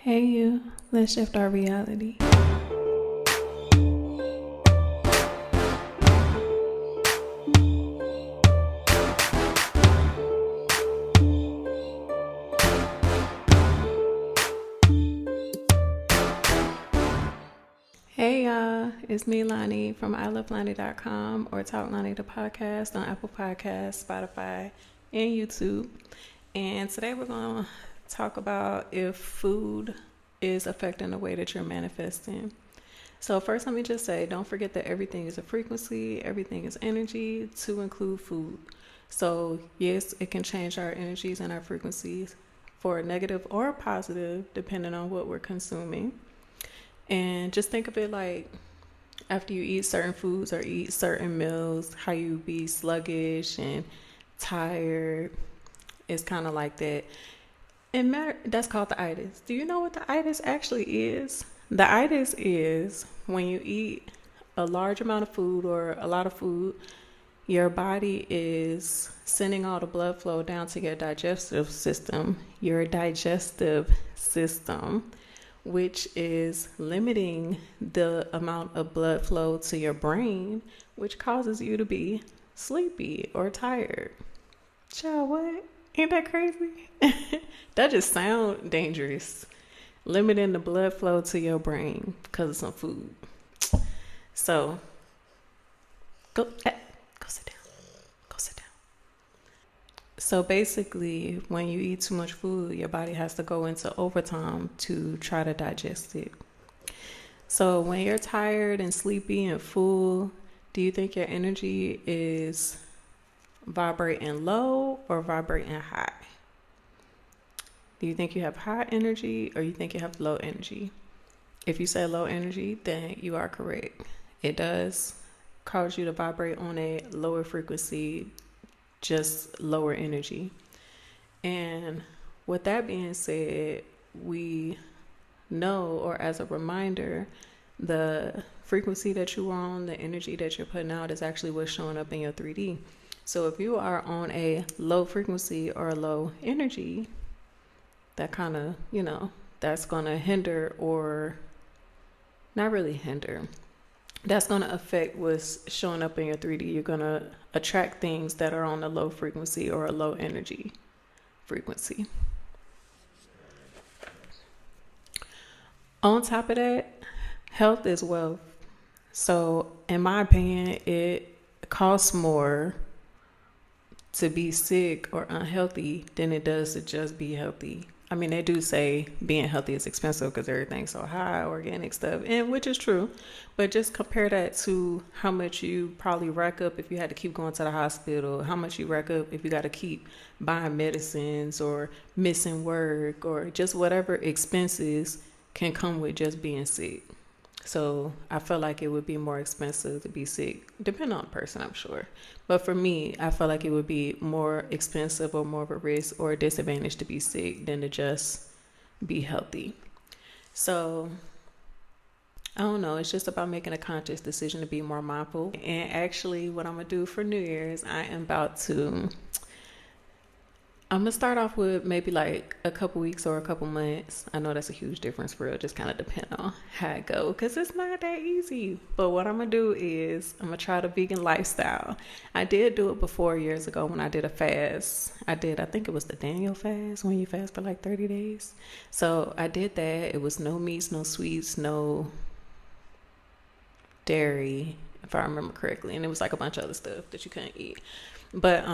Hey you, let's shift our reality. Hey y'all, it's me Lonnie from ilovelonnie.com or Talk Lonnie the podcast on Apple Podcasts, Spotify, and YouTube. And today we're going to talk about if food is affecting the way that you're manifesting. So first, let me just say, don't forget that everything is a frequency, everything is energy, to include food. So yes, it can change our energies and our frequencies for negative or positive, depending on what we're consuming. And just think of it like after you eat certain foods or eat certain meals, how you be sluggish and tired. It's kind of like that. And that's called the itis. Do you know what the itis actually is? The itis is when you eat a large amount of food or a lot of food, your body is sending all the blood flow down to your digestive system, which is limiting the amount of blood flow to your brain, which causes you to be sleepy or tired. Child, what? Ain't that crazy? That just sounds dangerous. Limiting the blood flow to your brain because of some food. So, go sit down. Go sit down. So basically, when you eat too much food, your body has to go into overtime to try to digest it. So when you're tired and sleepy and full, do you think your energy is vibrating low or vibrating high? Do you think you have high energy or you think you have low energy? If you say low energy, then you are correct. It does cause you to vibrate on a lower frequency, just lower energy. And with that being said, we know, or as a reminder, the frequency that you are on, the energy that you're putting out is actually what's showing up in your 3D. So if you are on a low frequency or a low energy, that kind of, that's going to hinder, or not really hinder. That's going to affect what's showing up in your 3D. You're going to attract things that are on a low frequency or a low energy frequency. On top of that, health is wealth. So in my opinion, it costs more to be sick or unhealthy than it does to just be healthy. I mean, they do say being healthy is expensive because everything's so high, organic stuff, and which is true. But just compare that to how much you probably rack up if you had to keep going to the hospital, how much you rack up if you got to keep buying medicines or missing work or just whatever expenses can come with just being sick. So I feel like it would be more expensive to be sick, depending on the person, I'm sure. But for me, I feel like it would be more expensive or more of a risk or a disadvantage to be sick than to just be healthy. So I don't know. It's just about making a conscious decision to be more mindful. And actually, what I'm going to do for New Year's, I'm going to start off with maybe like a couple weeks or a couple months. I know that's a huge difference for real. Just kind of depend on how it goes because it's not that easy. But what I'm going to do is I'm going to try the vegan lifestyle. I did do it before years ago when I did a fast. I think it was the Daniel fast when you fast for like 30 days. So I did that. It was no meats, no sweets, no dairy, if I remember correctly. And it was like a bunch of other stuff that you couldn't eat. But,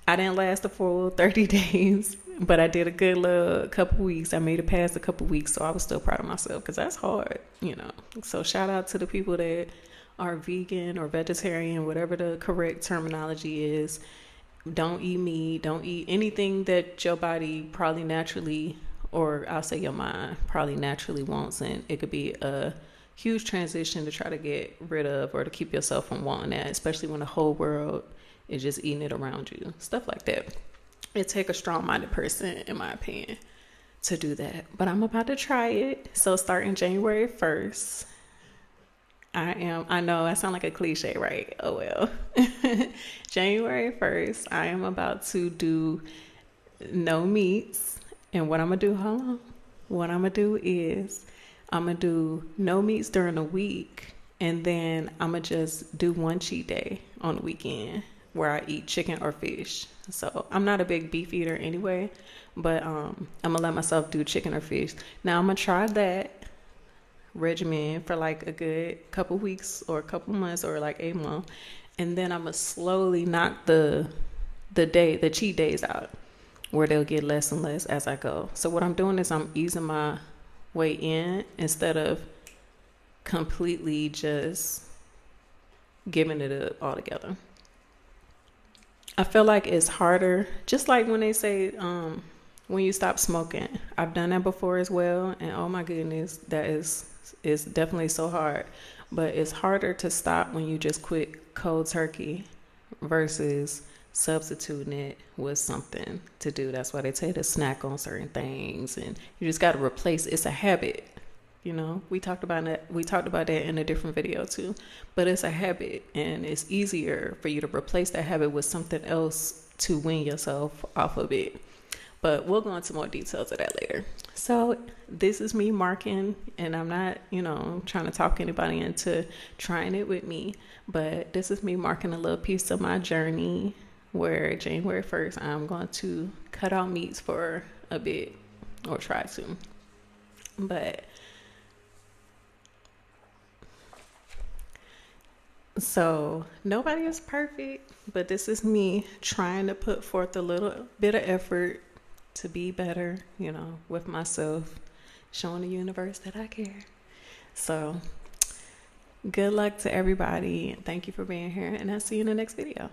I didn't last the full 30 days, but I did a good little couple weeks. I made it past a couple weeks, so I was still proud of myself because that's hard, So shout out to the people that are vegan or vegetarian, whatever the correct terminology is. Don't eat meat. Don't eat anything that your body probably naturally, or I'll say your mind probably naturally wants. And it could be a huge transition to try to get rid of or to keep yourself from wanting that, especially when the whole world is just eating it around you, stuff like that. It take a strong-minded person, in my opinion, to do that. But I'm about to try it. So starting January 1st, I know I sound like a cliche, right? Oh well. January 1st, I am about to do no meats. And what I'm gonna do, hold on. what I'm gonna do is I'm gonna do no meats during the week, and then I'm gonna just do one cheat day on the weekend where I eat chicken or fish. So I'm not a big beef eater anyway, but I'm gonna let myself do chicken or fish. Now I'm gonna try that regimen for like a good couple weeks or a couple months or like a month, and then I'm gonna slowly knock the cheat days out, where they'll get less and less as I go. So what I'm doing is I'm easing my way in instead of completely just giving it up altogether. I feel like it's harder, just like when they say when you stop smoking. I've done that before as well, and oh my goodness, that is definitely so hard. But it's harder to stop when you just quit cold turkey versus substituting it with something to do. That's why they tell you to snack on certain things, and you just got to replace. It's a habit. You know, we talked about that. We talked about that in a different video too, but it's a habit, and it's easier for you to replace that habit with something else to wean yourself off of it. But we'll go into more details of that later. So this is me marking, and I'm not, trying to talk anybody into trying it with me, but this is me marking a little piece of my journey where January 1st, I'm going to cut out meats for a bit, or try to. But so nobody is perfect, but this is me trying to put forth a little bit of effort to be better, with myself, showing the universe that I care. So good luck to everybody. Thank you for being here, and I'll see you in the next video.